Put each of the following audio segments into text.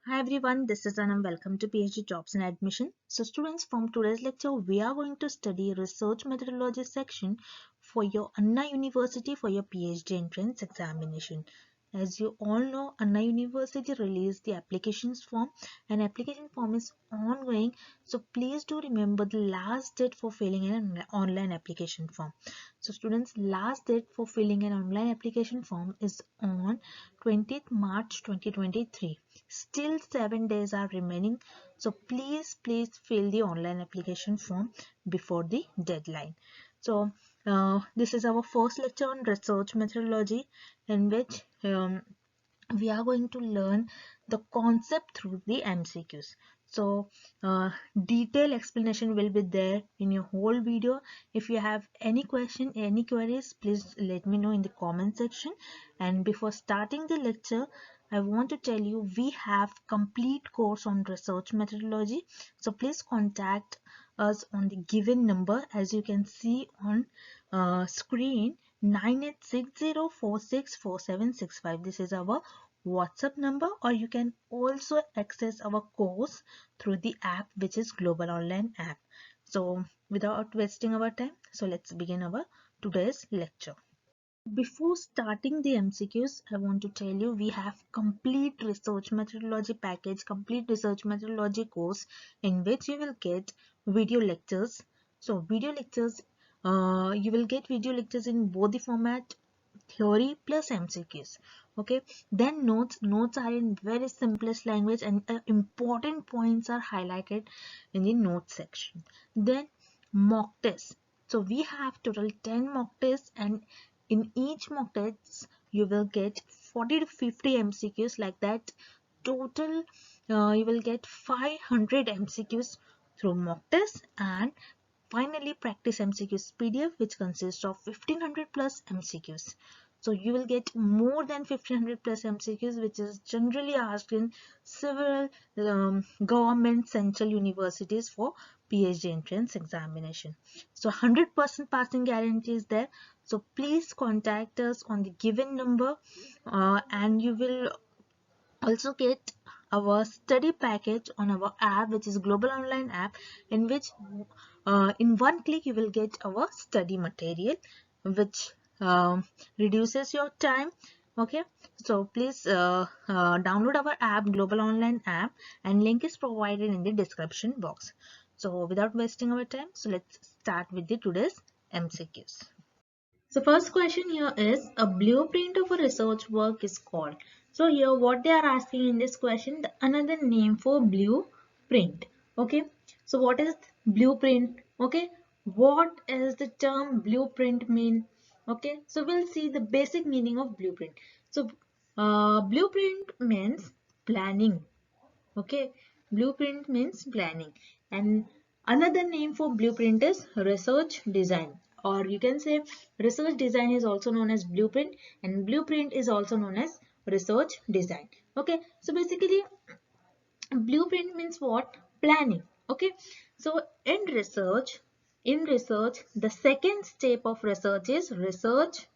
Hi everyone, this is Anam. Welcome to PhD Jobs and Admission. So students, from today's lecture, we are going to study research methodology section for your Anna University for your PhD entrance examination. As you all know, Anna University released the applications form and application form is ongoing. So please do remember the last date for filling in an online application form. So students, last date for filling an online application form is on 20th March 2023. Still 7 days are remaining, so please fill the online application form before the deadline. So this is our first lecture on research methodology, in which we are going to learn the concept through the MCQs. So detailed explanation will be there in your whole video. If you have any question, any queries, please let me know in the comment section. And before starting the lecture, I want to tell you we have complete course on research methodology. So please contact us on the given number, as you can see on screen, 9860464765. This is our WhatsApp number, or you can also access our course through the app, which is Global Online app. So without wasting our time, so let's begin our today's lecture. Before starting the MCQs, I want to tell you we have complete research methodology package, complete research methodology course, in which you will get video lectures. So video lectures, you will get video lectures in both the format, theory plus MCQs. Okay, then notes are in very simplest language, and important points are highlighted in the notes section. Then mock tests. So we have total 10 mock tests, and in each mock test you will get 40 to 50 MCQs, like that. Total you will get 500 MCQs through mock tests, and finally practice MCQs PDF, which consists of 1500 plus MCQs. So you will get more than 1500 plus MCQs, which is generally asked in several government central universities for PhD entrance examination. So 100% passing guarantee is there. So please contact us on the given number, and you will also get our study package on our app, which is Global Online app, in which in one click you will get our study material, which reduces your time. Okay, so please download our app, Global Online app, and link is provided in the description box. So without wasting our time, so let's start with the today's MCQs. So first question here is, a blueprint of a research work is called. So here what they are asking in this question, another name for blueprint. Okay, so what is blueprint? Okay, what is the term blueprint mean? Okay, so we'll see the basic meaning of blueprint. So blueprint means planning. Okay, blueprint means planning, and another name for blueprint is research design, or you can say research design is also known as blueprint, and blueprint is also known as research design. Okay, so basically blueprint means what? Planning. Okay, so in research the second step of research is research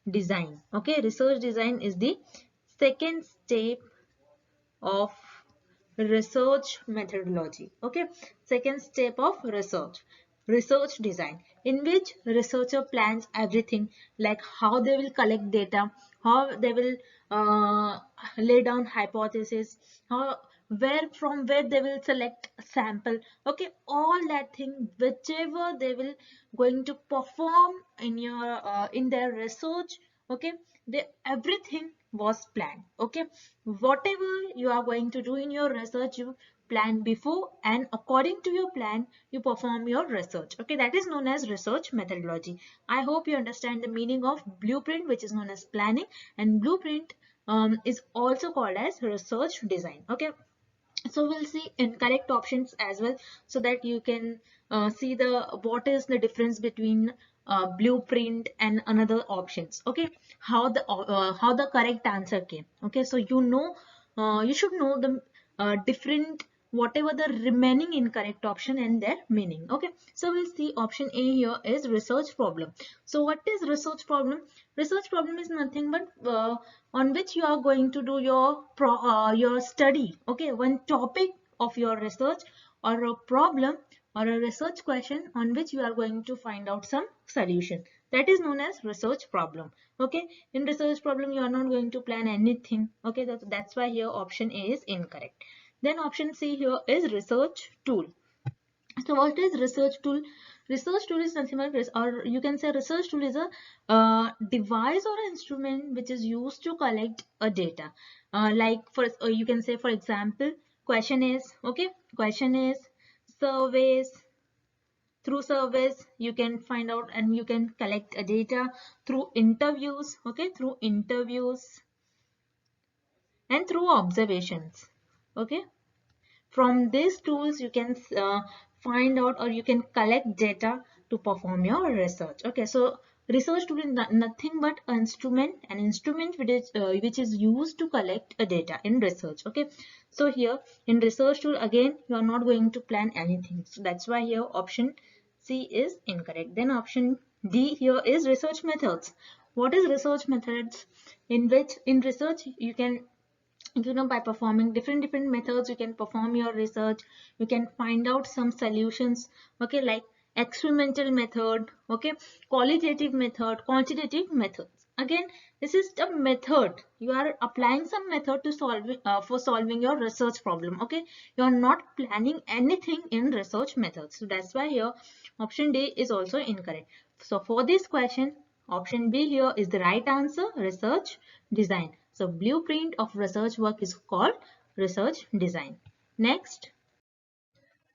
design. Okay, research design is the second step of research methodology. Okay, second step of research design, in which researcher plans everything, like how they will collect data, how they will lay down hypothesis, how where they will select sample. Okay, all that thing whichever they will going to perform in your in their research. Okay, they everything was planned. Okay, whatever you are going to do in your research, you plan before, and according to your plan you perform your research. Okay, that is known as research methodology. I hope you understand the meaning of blueprint, which is known as planning, and blueprint is also called as research design. Okay, so we'll see incorrect options as well, so that you can see the what is the difference between blueprint and another options. Okay, how the correct answer came. Okay, so you should know the different whatever the remaining incorrect option and their meaning. Okay, so we'll see option A here is research problem. So what is research problem? Research problem is nothing but on which you are going to do your study. Okay, one topic of your research or a problem or a research question on which you are going to find out some solution. That is known as research problem. Okay, in research problem you are not going to plan anything. Okay, that's why here option A is incorrect. Then option C here is research tool. So what is research tool? Research tool is nothing but, or you can say research tool is a device or instrument which is used to collect a data. Like for you can say, for example, question is, okay, question is surveys. Through surveys you can find out and you can collect a data. Through interviews, okay, through interviews and through observations. Okay, from these tools you can find out or you can collect data to perform your research. Okay, so research tool is nothing but an instrument which is used to collect a data in research. Okay, so here in research tool again you are not going to plan anything, so that's why here option C is incorrect. Then option D here is research methods. What is research methods? In which in research you can, by performing different methods you can perform your research. You can find out some solutions, okay, like experimental method, okay, qualitative method, quantitative methods. Again, this is the method. You are applying some method to solve for solving your research problem. Okay, you are not planning anything in research methods, so that's why here option D is also incorrect. So for this question, option B here is the right answer, research design. So blueprint of research work is called research design. Next,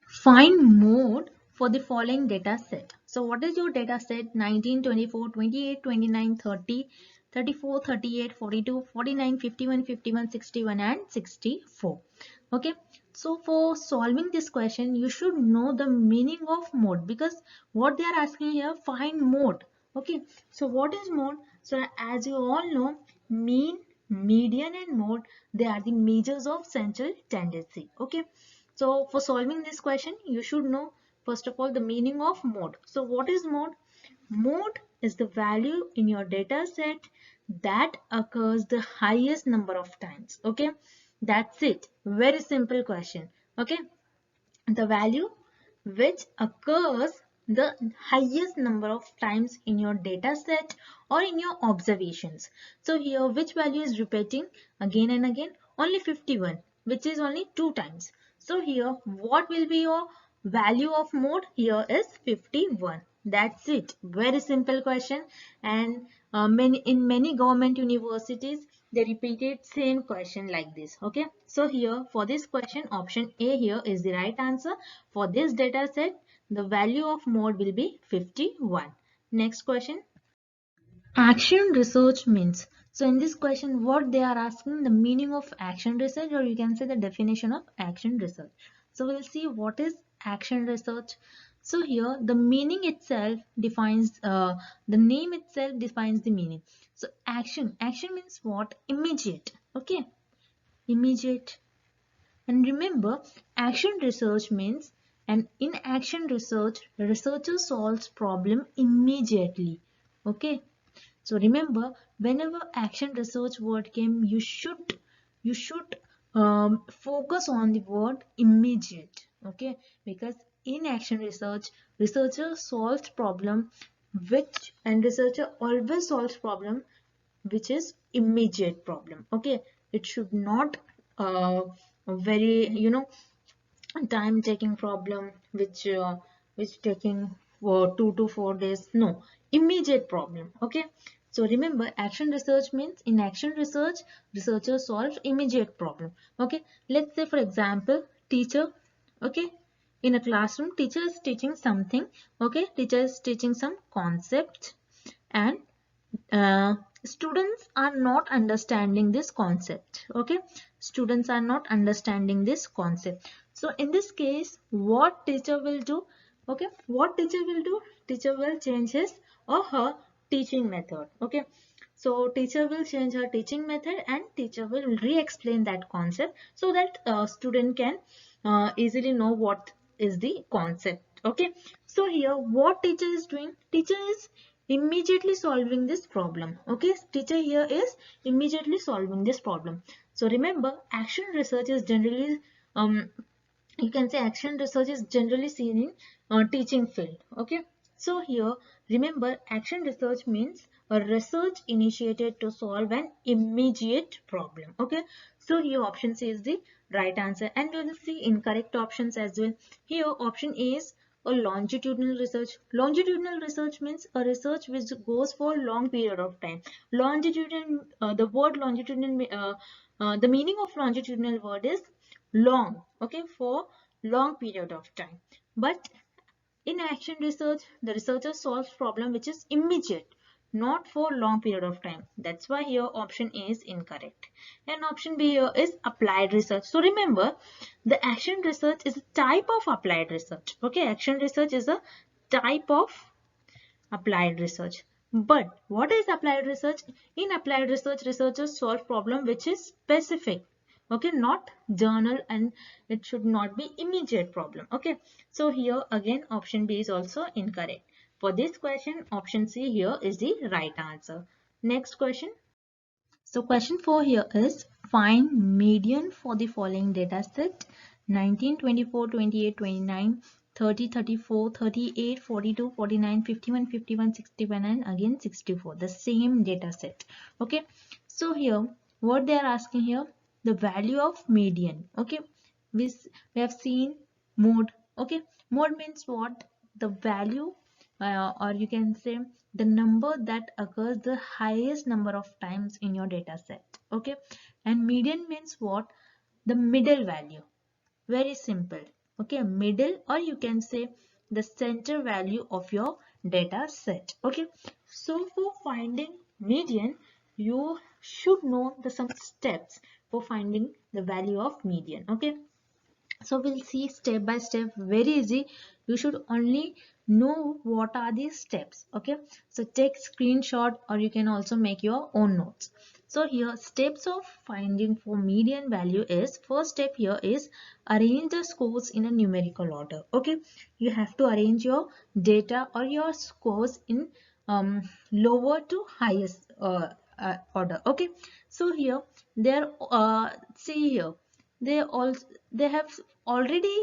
find mode for the following data set. So what is your data set? 19, 24, 28, 29, 30, 34, 38, 42, 49, 51, 51, 61 and 64. Okay, so for solving this question you should know the meaning of mode, because what they are asking here, find mode. Okay, so what is mode? So as you all know, mean, median and mode, they are the measures of central tendency. Okay, so for solving this question, you should know first of all the meaning of mode. So what is mode? Mode is the value in your data set that occurs the highest number of times. Okay, that's it. Very simple question. Okay, the value which occurs the highest number of times in your data set or in your observations. So here which value is repeating again and again? Only 51, which is only 2 times. So here what will be your value of mode? Here is 51. That's it. Very simple question. And in many government universities they repeated same question like this. Okay, so here for this question option A here is the right answer. For this data set the value of mode will be 51. Next question, action research means. So in this question what they are asking, the meaning of action research, or you can say the definition of action research. So we'll see what is action research. So here the meaning itself defines the name itself defines the meaning. So action means what? Immediate. Okay, immediate. And remember, action research means, and in action research researcher solves problem immediately. Okay, so remember, whenever action research word came, you should focus on the word immediate. Okay, because in action research, researcher solves problem researcher always solves problem which is immediate problem. Okay, it should not very time taking problem which taking for 2 to 4 days. No, immediate problem. Okay, so remember action research means in action research researcher solves immediate problem. Okay, let's say for example teacher. Okay, in a classroom teacher is teaching something. Okay, teacher is teaching some concept and uh, students are not understanding this concept. Okay, students are not understanding this concept. So in this case what teacher will do? Okay, what teacher will do? Teacher will change his or her teaching method. Okay, so teacher will change her teaching method and teacher will re-explain that concept so that student can easily know what is the concept. Okay, so here what teacher is doing? Teacher is immediately solving this problem. Okay, teacher here is immediately solving this problem. So remember, action research is generally you can say action research is generally seen in teaching field. Okay, so here remember, action research means a research initiated to solve an immediate problem. Okay, so here option C is the right answer, and we will see incorrect options as well. Here option A is a longitudinal research. Longitudinal research means a research which goes for a long period of time. Longitudinal, the word longitudinal, the meaning of longitudinal word is long. Okay, for long period of time. But in action research, the researcher solves problem which is immediate, not for long period of time. That's why here option A is incorrect. And option B here is applied research. So remember, the action research is a type of applied research. Okay, action research is a type of applied research. But what is applied research? In applied research, researchers solve problem which is specific. Okay, not journal, and it should not be immediate problem. Okay, so here again option B is also incorrect. For this question, option C here is the right answer. Next question. So question 4 here is find median for the following data set: 19, 24, 28, 29, 30, 34, 38, 42, 49, 51, 51, 61 and again 64. The same data set. Okay. So here what they are asking here, the value of median. Okay. We have seen mode. Okay. Mode means what? The value or you can say the number that occurs the highest number of times in your data set. Okay, and median means what? The middle value. Very simple. Okay, middle, or you can say the center value of your data set. Okay, so for finding median, you should know the some steps for finding the value of median. Okay, so we'll see step by step, very easy. You should only know what are these steps. Okay, so take screenshot or you can also make your own notes. So here steps of finding for median value is, first step here is arrange the scores in a numerical order. Okay, you have to arrange your data or your scores in lower to highest order. Okay, so here there see here they have already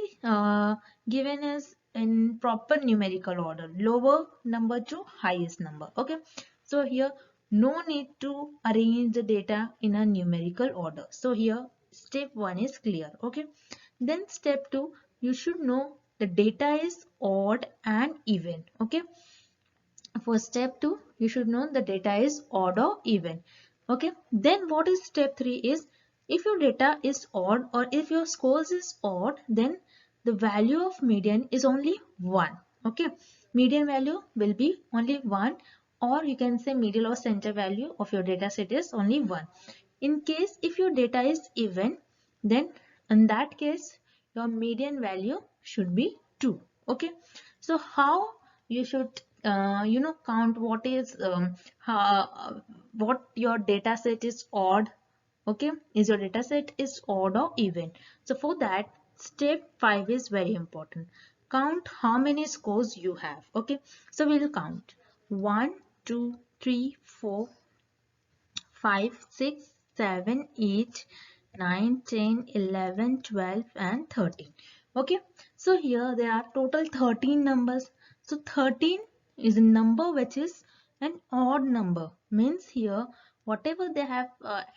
given us in proper numerical order, lower number to highest number. Okay, so here no need to arrange the data in a numerical order. So here step 1 is clear. Okay, then step 2, you should know the data is odd and even. Okay, for step 2 you should know the data is odd or even. Okay, then what is step 3 is, if your data is odd or if your scores is odd, then the value of median is only 1. Okay, median value will be only 1, or you can say middle or center value of your data set is only 1. In case if your data is even, then in that case your median value should be 2. Okay, so how you should count what is what your data set is odd. Okay, is your data set is odd or even? So for that step 5 is very important. Count how many scores you have. Okay, so we'll count 1 2 3 4 5 6 7 8 9 10 11 12 and 13. Okay, so here there are total 13 numbers. So 13 is a number which is an odd number, means here whatever they have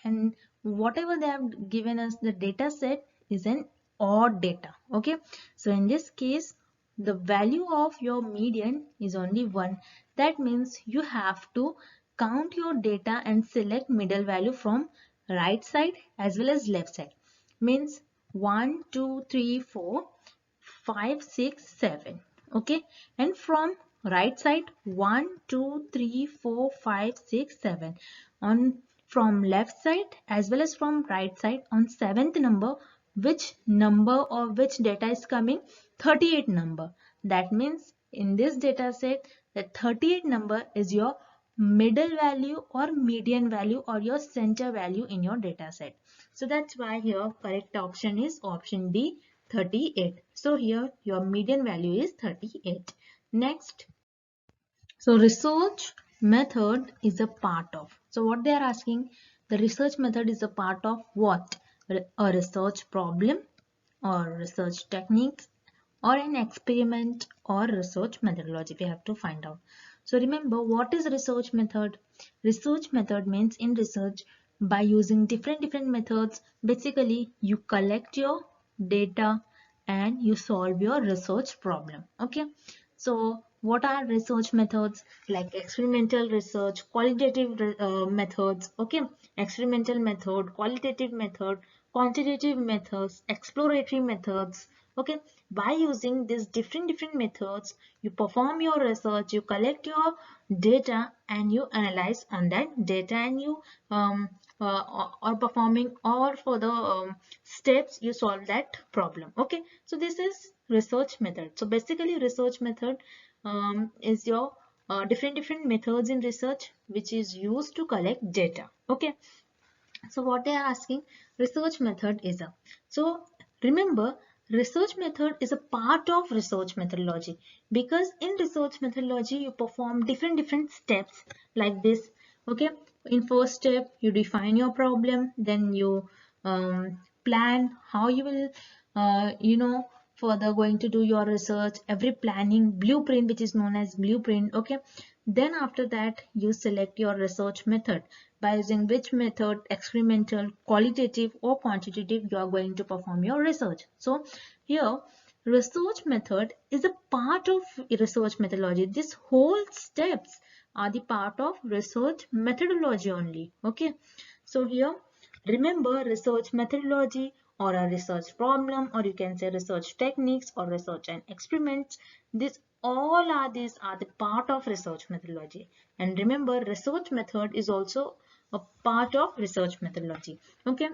and whatever they have given us the data set is an odd data. Okay, so in this case the value of your median is only 1. That means you have to count your data and select middle value from right side as well as left side. Means 1 2 3 4 5 6 7. Okay, and from right side 1 2 3 4 5 6 7. On from left side as well as from right side, on 7th number, which number or which data is coming? 38 number. That means in this data set the 38 number is your middle value or median value or your center value in your data set. So that's why here correct option is option D, 38. So here your median value is 38. Next, so research method is a part of. So what they are asking, the research method is a part of what? A research problem or research techniques or an experiment or research methodology. We have to find out. So remember, what is research method? Research method means in research, by using different methods, basically you collect your data and you solve your research problem. Okay. So what are research methods? Like experimental research, qualitative methods, okay, experimental method, qualitative method, quantitative methods, exploratory methods, okay. By using these different methods, you perform your research, you collect your data and you analyze on that data, and you or performing or for the steps you solve that problem. Okay, so this is research method. So basically research method is your different methods in research which is used to collect data. Okay, so what they are asking, research method is a, so remember, research method is a part of research methodology, because in research methodology you perform different steps like this. Okay, in first step you define your problem, then you plan how you will further going to do your research, every planning blueprint which is known as blueprint. Okay, then after that you select your research method, by using which method, experimental, qualitative or quantitative, you are going to perform your research. So here research method is a part of research methodology. This whole steps are the part of research methodology only. Okay, so here remember, research methodology or a research problem, or you can say research techniques or research and experiments, these are the part of research methodology. And remember, research method is also a part of research methodology. Okay,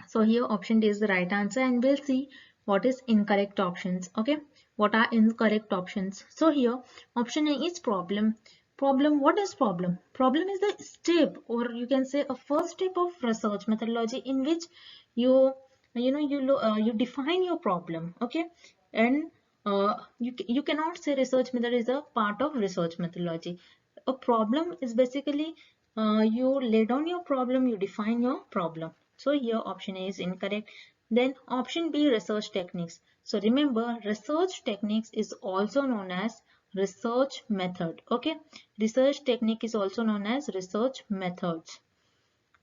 so here option D is the right answer, and we'll see what is incorrect options. Okay, what are incorrect options? So here option A is problem. Problem, what is problem? Problem is the step, or you can say a first step of research methodology in which you you define your problem. Okay, and you cannot say research method is a part of research methodology. A problem is basically you lay down your problem, you define your problem. So here option A is incorrect. Then option B, research techniques. So remember, research techniques is also known as research method. Okay, research technique is also known as research methods.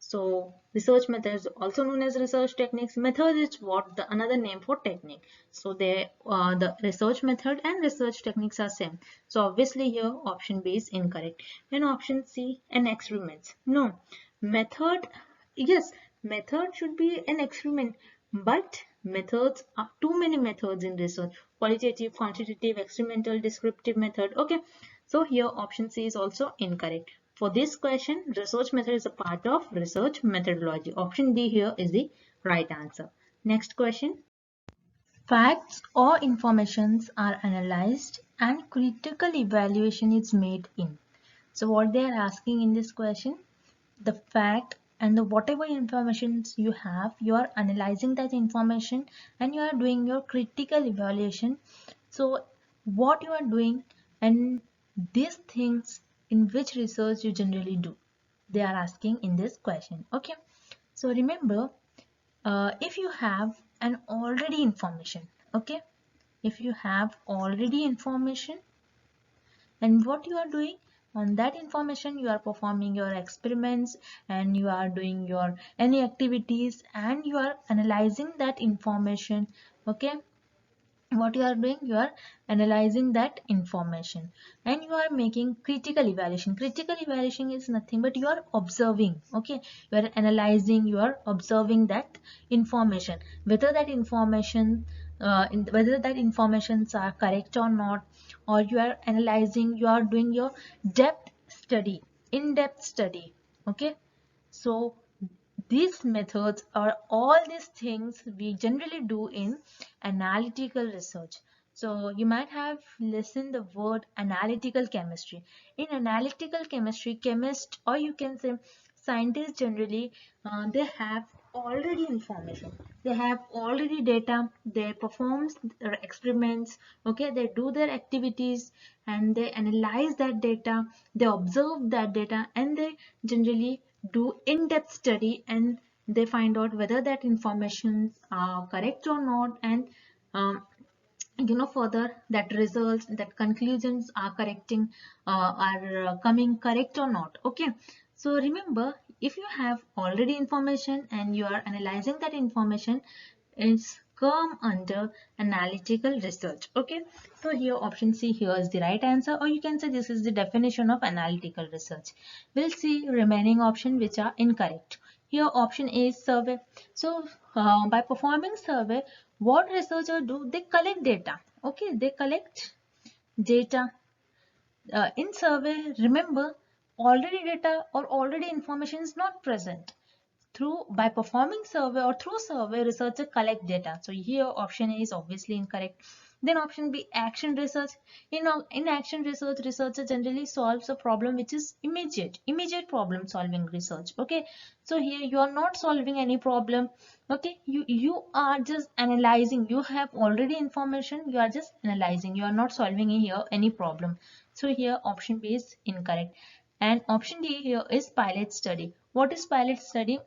So research methods also known as research techniques. Method is what the another name for technique. So they the research method and research techniques are same. So obviously here option B is incorrect. And option C, an experiment. No, method, yes, method should be an experiment, but methods are too many methods in research: qualitative, quantitative, experimental, descriptive method. Okay, so here option C is also incorrect. For this question, research method is a part of research methodology. Option D here is the right answer. Next question. Facts or informations are analyzed and critical evaluation is made in. So what they are asking in this question, the fact and the whatever information you have, you are analyzing that information and you are doing your critical evaluation. So what you are doing, and these things in which research you generally do, they are asking in this question. Okay, so remember, if you have an already information, okay, if you have already information, and what you are doing on that information, you are performing your experiments and you are doing your any activities and you are analyzing that information. Okay, what you are doing, you are analyzing that information and you are making critical evaluation. Critical evaluation is nothing but you are observing. Okay, you are analyzing, you are observing that information, whether that information whether that informations are correct or not, or you are analyzing, you are doing your depth study, in-depth study. Okay, so these methods are all these things we generally do in analytical research. So you might have listened the word analytical chemistry. In analytical chemistry, chemists, or you can say scientists generally, they have already information, they have already data, they perform their experiments, okay, they do their activities and they analyze that data, they observe that data, and they generally do in-depth study, and they find out whether that information are correct or not, and further that results, that conclusions are correcting, are coming correct or not. Okay, so remember, if you have already information and you are analyzing that information, it's come under analytical research. Okay, so here option C here is the right answer, or you can say this is the definition of analytical research. We'll see remaining option which are incorrect. Here option A is survey. So by performing survey, what researchers do? They collect data. Okay, they collect data. In survey, remember, already data or already information is not present. By performing survey or through survey, researcher collect data. So here option A is obviously incorrect. Then option B, action research. In action research, researcher generally solves a problem which is immediate problem solving research. Okay, so here you are not solving any problem. Okay, you are just analyzing. You have already information, you are just analyzing, you are not solving here any problem. So here option B is incorrect. And option D here is pilot study. What is pilot study?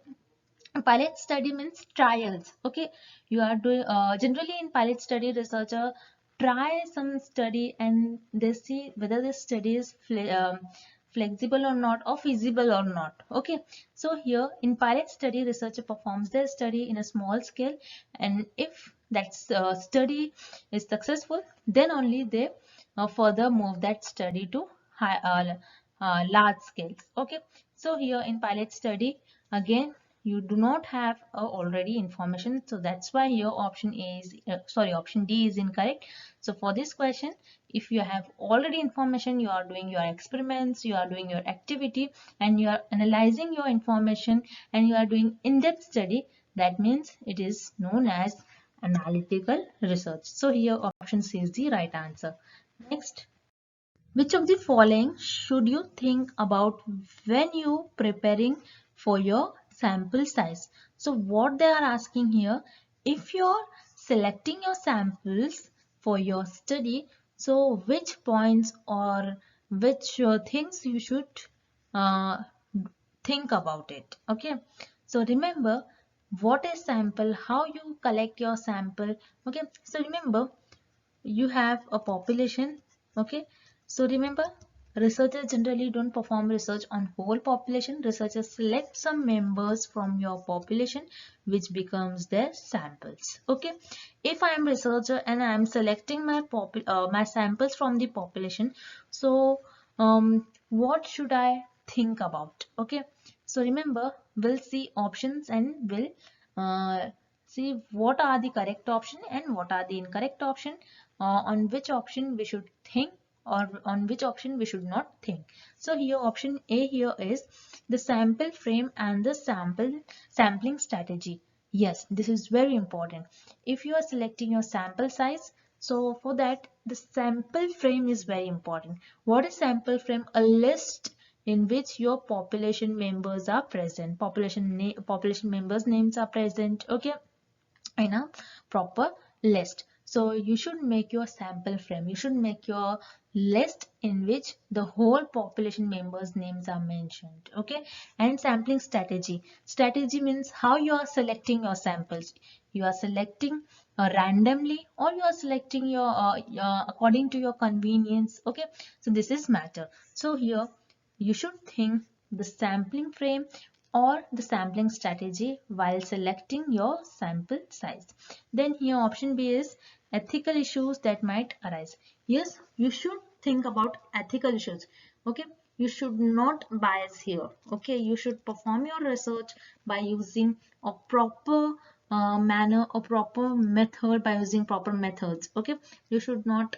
Pilot study means trials. Okay, you are doing generally in pilot study, researcher try some study and they see whether the study is flexible or not, or feasible or not. Okay, so here in pilot study, researcher performs their study in a small scale, and if that study is successful, then only they further move that study to large scales. Okay, so here in pilot study, again you do not have already information, so that's why here option A is option D is incorrect. So for this question, if you have already information, you are doing your experiments, you are doing your activity, and you are analyzing your information, and you are doing in-depth study, that means it is known as analytical research. So here option C is the right answer. Next, which of the following should you think about when you preparing for your sample size? So what they are asking here, if you're selecting your samples for your study, so which points or which things you should uh, think about it. Okay, so remember, what is sample, how you collect your sample. Okay, so remember, you have a population. Okay, so remember, researchers generally don't perform research on whole population. Researchers select some members from your population which becomes their samples. Okay, if I am researcher and I am selecting my samples from the population, so what should I think about? Okay, so remember, we'll see options and we'll see what are the correct option and what are the incorrect option, on which option we should think or on which option we should not think. So here option A here is the sample frame and the sampling strategy. Yes, this is very important. If you are selecting your sample size, so for that the sample frame is very important. What is sample frame? A list in which your population members are present. Population members names are present. Okay, in a proper list. So you should make your sample frame, you should make your list in which the whole population members names are mentioned. Okay, and sampling strategy means how you are selecting your samples. You are selecting randomly, or you are selecting your according to your convenience. Okay, so this is matter. So here you should think the sampling frame or the sampling strategy while selecting your sample size. Then here option B is ethical issues that might arise. Yes, you should think about ethical issues. Okay, you should not bias here. Okay, you should perform your research by using a proper manner or proper method, by using proper methods. Okay, you should not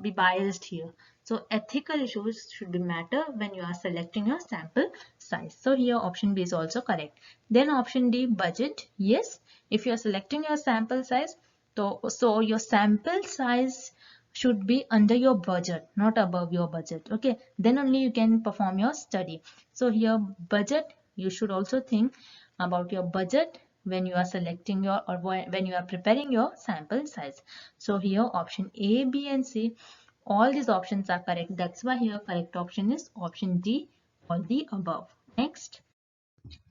be biased here. So ethical issues should be matter when you are selecting your sample size. So here option B is also correct. Then option D, budget. Yes, if you are selecting your sample size, so your sample size should be under your budget, not above your budget. Okay, then only you can perform your study. So here budget, you should also think about your budget when you are selecting your or when you are preparing your sample size. So here option A, B and C, all these options are correct. That's why here correct option is option D, all the above. Next.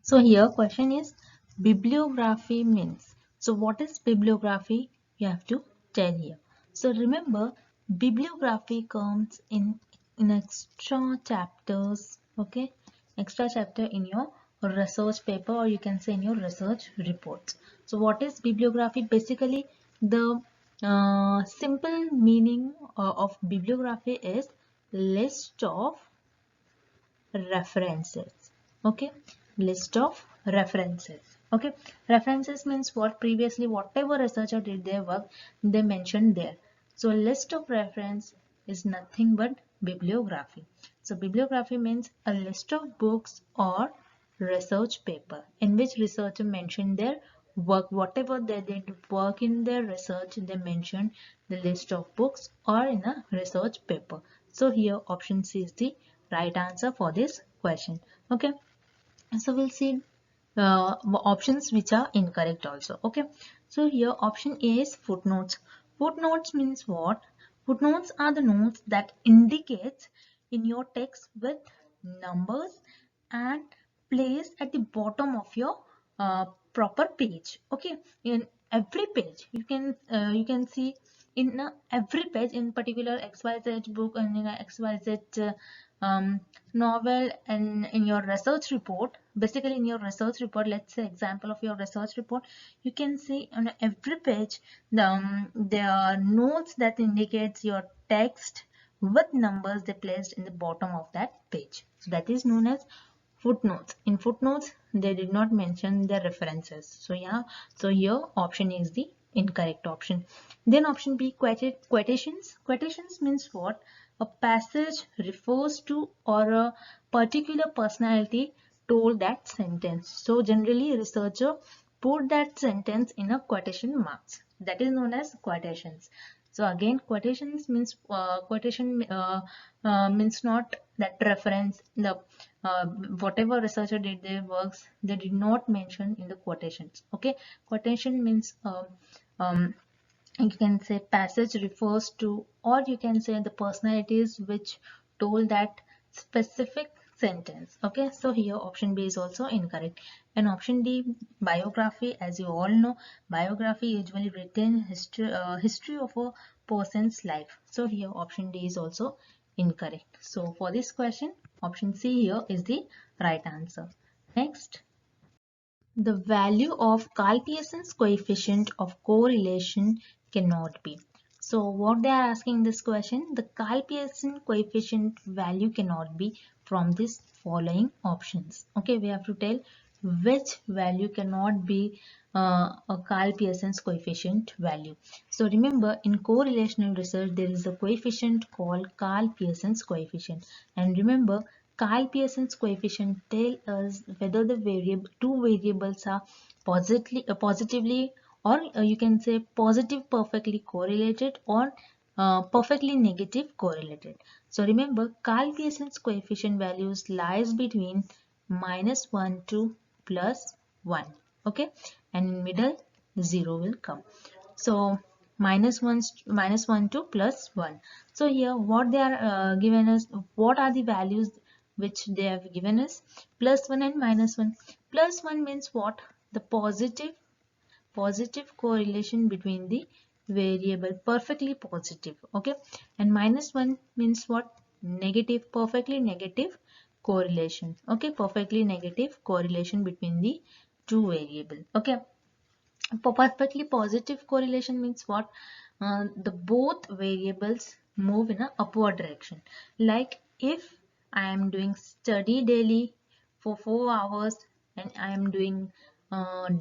So here question is bibliography means. So what is bibliography? You have to tell here. So remember, bibliography comes in extra chapters, okay? Extra chapter in your research paper, or you can say in your research reports. So what is bibliography? Basically, the simple meaning of bibliography is list of references. Okay, list of references. Okay, references means what? Previously whatever researcher did their work, they mentioned there. So list of reference is nothing but bibliography. So bibliography means a list of books or research paper in which researcher mentioned their work, whatever they did work in their research, they mentioned the list of books or in a research paper. So here option C is the right answer for this question. Okay, so we'll see options which are incorrect also. Okay, so here option A is footnotes. Footnotes means what? Footnotes are the notes that indicates in your text with numbers and placed at the bottom of your proper page. Okay, in every page you can see in every page, in particular XYZ book and in XYZ novel, and in your research report. Basically in your research report, let's say example of your research report, you can see on every page there are notes that indicates your text with numbers they placed in the bottom of that page. So that is known as footnotes. In footnotes they did not mention their references. So yeah, so here option is the incorrect option. Then option B, quotations. Quotations means what? A passage refers to or a particular personality told that sentence. So generally researcher put that sentence in a quotation marks. That is known as quotations. So again, quotations means means not that reference. The whatever researcher did their works, they did not mention in the quotations. Okay, quotation means you can say passage refers to, or you can say the personalities which told that specific sentence. Okay, so here option B is also incorrect. And option D, biography. As you all know, biography usually written history of a person's life. So here option D is also incorrect. So for this question, option C here is the right answer. Next. The value of Karl Pearson's coefficient of correlation cannot be. So what they are asking this question, the Karl Pearson coefficient value cannot be from this following options. Okay, we have to tell which value cannot be a Karl Pearson's coefficient value. So remember, in correlational research there is a coefficient called Karl Pearson's coefficient, and remember Karl Pearson's coefficient tell us whether the two variables are positively, or you can say positive perfectly correlated, or perfectly negative correlated. So remember, Karl Pearson's coefficient values lies between -1 to +1. Okay, and in middle 0 will come. So -1 to +1. So here what they are given us, what are the values which they have given us? +1 and -1. +1 means what? The positive correlation between the variable, perfectly positive. Okay, and -1 means what? Negative, perfectly negative correlation. Okay, perfectly negative correlation between the two variable. Okay, perfectly positive correlation means what? The both variables move in a upward direction. Like if I am doing study daily for 4 hours and I am doing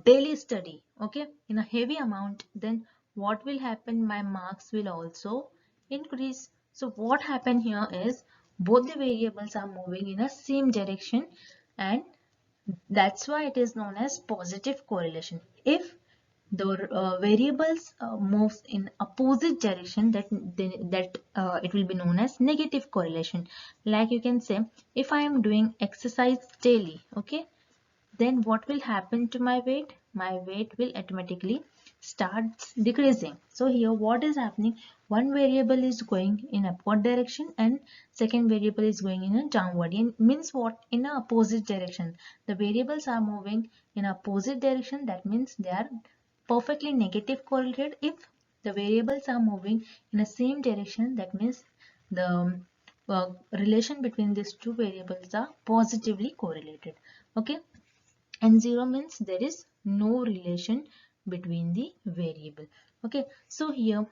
daily study, okay, in a heavy amount, then what will happen? My marks will also increase. So what happened here is both the variables are moving in a same direction, and that's why it is known as positive correlation. If the variables moves in opposite direction, that it will be known as negative correlation. Like you can say, if I am doing exercise daily, okay, then what will happen to my weight? My weight will automatically start decreasing. So here what is happening? One variable is going in upward direction and second variable is going in a downward. It means what? In a opposite direction. The variables are moving in opposite direction. That means they are perfectly negative correlated. If the variables are moving in the same direction, that means the relation between these two variables are positively correlated. Okay, and 0 means there is no relation between the variable. Okay, so here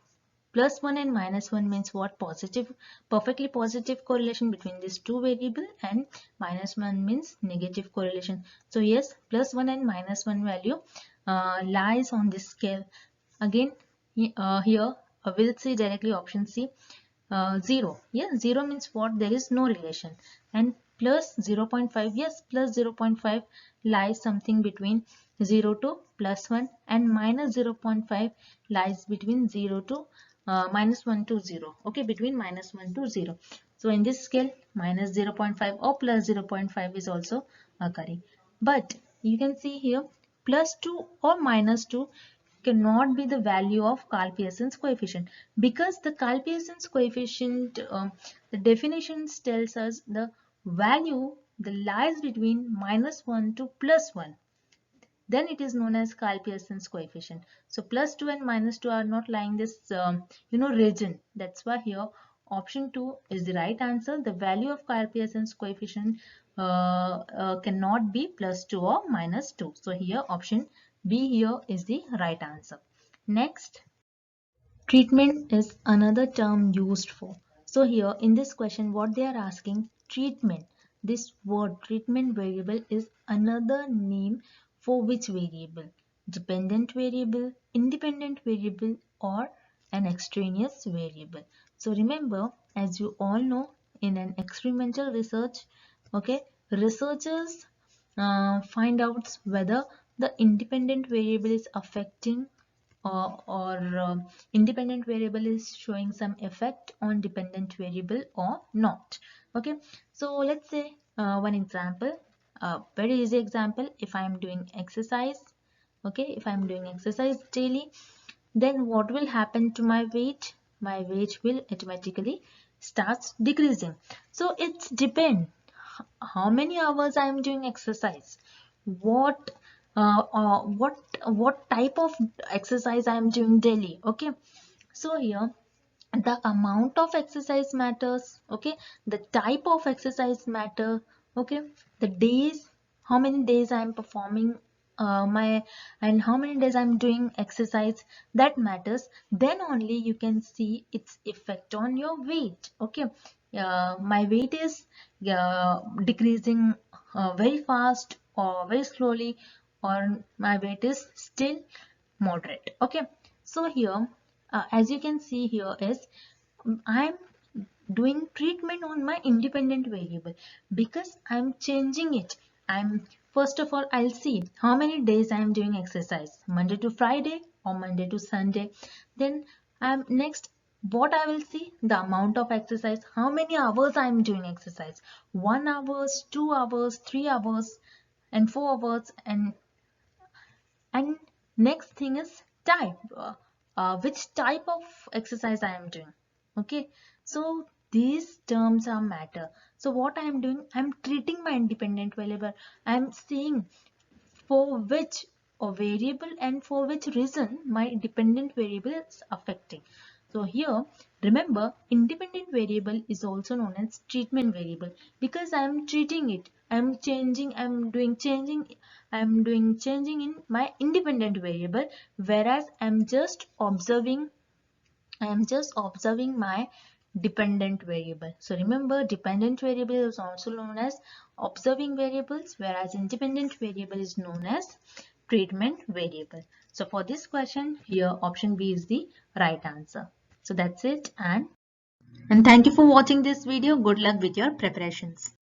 plus 1 and minus 1 means what? Positive, perfectly positive correlation between these two variable, and minus 1 means negative correlation. So yes, plus 1 and minus 1 value lies on this scale. Again here we'll see directly option C, 0. Yeah, 0 means what? There is no relation. And plus 0.5, yes, plus 0.5 lies something between 0 to plus 1, and minus 0.5 lies between 0 to minus 1 to 0. Okay, between minus 1 to 0. So in this scale, minus 0.5 or plus 0.5 is also occurring. But you can see here plus 2 or minus 2 cannot be the value of Karl Pearson's coefficient, because the Karl Pearson's coefficient, the definitions tells us the value that lies between minus 1 to plus 1. Then it is known as Karl Pearson's coefficient. So plus 2 and minus 2 are not lying this region. That's why here option 2 is the right answer. The value of Karl Pearson's coefficient cannot be plus 2 or minus 2. So here option B here is the right answer. Next, treatment is another term used for. So here in this question, what they are asking, treatment. This word treatment variable is another name for which variable? Dependent variable, independent variable, or an extraneous variable. So remember, as you all know, in an experimental research, okay, researchers find out whether the independent variable is affecting or independent variable is showing some effect on dependent variable or not. Okay, so let's say one example, very easy example. If I am doing exercise, okay, if I am doing exercise daily, then what will happen to my weight? My weight will automatically starts decreasing. So it's depend how many hours I am doing exercise, what what type of exercise I am doing daily. Okay, so here the amount of exercise matters, okay, the type of exercise matter, okay, the days, how many days I am performing and how many days I'm doing exercise, that matters. Then only you can see its effect on your weight. Okay, my weight is decreasing very fast or very slowly, or my weight is still moderate. Okay, so here as you can see here is I'm doing treatment on my independent variable because I'm changing it. I'm first of all I'll see how many days I'm doing exercise, Monday to Friday or Monday to Sunday. Then I'm next what I will see, the amount of exercise, how many hours I'm doing exercise, 1 hours, 2 hours, 3 hours and 4 hours, and next thing is type, which type of exercise I am doing. Okay, so these terms are matter. So what I am doing, I am treating my independent variable. I am seeing for which a variable and for which reason my dependent variable is affecting. So here remember, independent variable is also known as treatment variable because I am treating it, I am changing, I am doing changing in my independent variable, whereas I am just observing my dependent variable. So remember, dependent variable is also known as observing variables, whereas independent variable is known as treatment variable. So for this question here option B is the right answer. So that's it, and thank you for watching this video. Good luck with your preparations.